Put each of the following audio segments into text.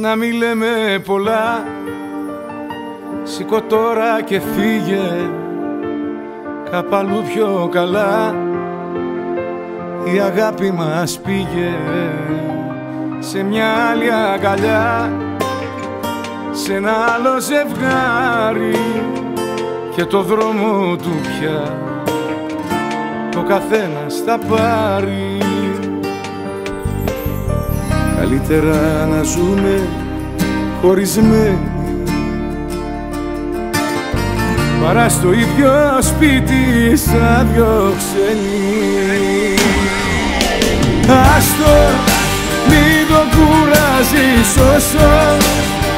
Να μη λέμε πολλά, σήκω τώρα και φύγε κάπου αλλού πιο καλά. Η αγάπη μας πήγε σε μια άλλη αγκαλιά, σε ένα άλλο ζευγάρι και το δρόμο του πια ο καθένας θα πάρει. Καλύτερα να ζούμε χωρισμένοι παρά στο ίδιο σπίτι σαν δυο ξένοι. Άστο, μην το κουράζεις όσο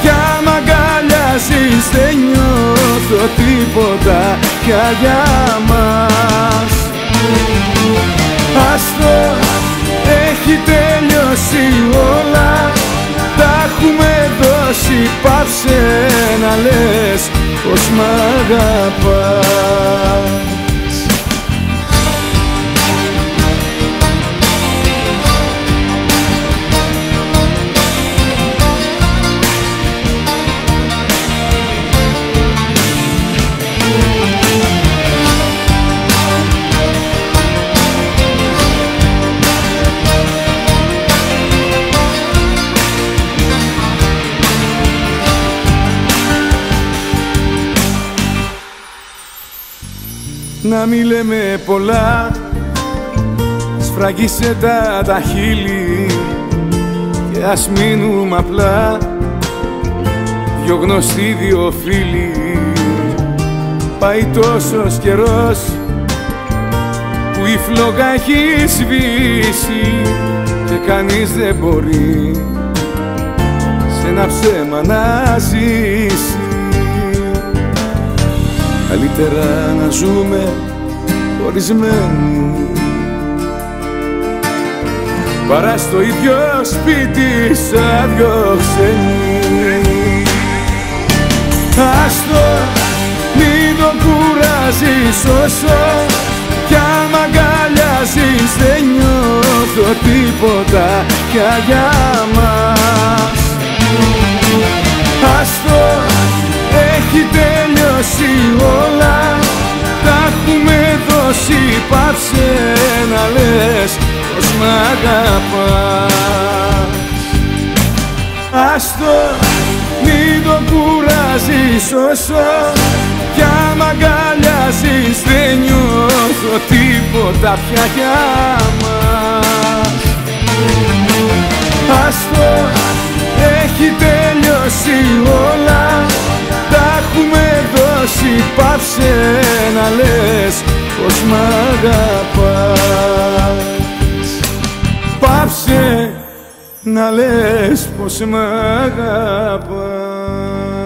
κι άμα αγκαλιάζεις δεν νιώθω τίποτα πια για μας. Άστο, έχει τελειώσει όλα, τα έχουμε δώσει, πάψε να λες πως μ' αγαπάς. Να μη λέμε πολλά, σφραγίσε τα χείλη και ας μείνουμε απλά δυο γνωστοί, δυο φίλοι. Πάει τόσος καιρός που η φλόγα έχει σβήσει και κανείς δεν μπορεί σε ένα ψέμα να ζήσει. Καλύτερα να ζούμε χωρισμένοι παρά στο ίδιο σπίτι σαν δυο ξένοι. Άστο, μην το κουράζεις όσο κι άμα αγκαλιάζεις δεν νιώθω τίποτα πια για μας. Άστο, έχει τελειώσει όλα, τα έχουμε δώσει, πάψε να λες πως μ' αγαπάς. Άστο, μην το κουράζεις όσο κι άμα αγκαλιάζεις δεν νιώθω τίποτα πια για μας. Άστο, έχει τελειώσει όλα, τα έχουμε δώσει, πάψε να λες πως μ' αγαπάς. Πάψε να λες πως μ' αγαπάς.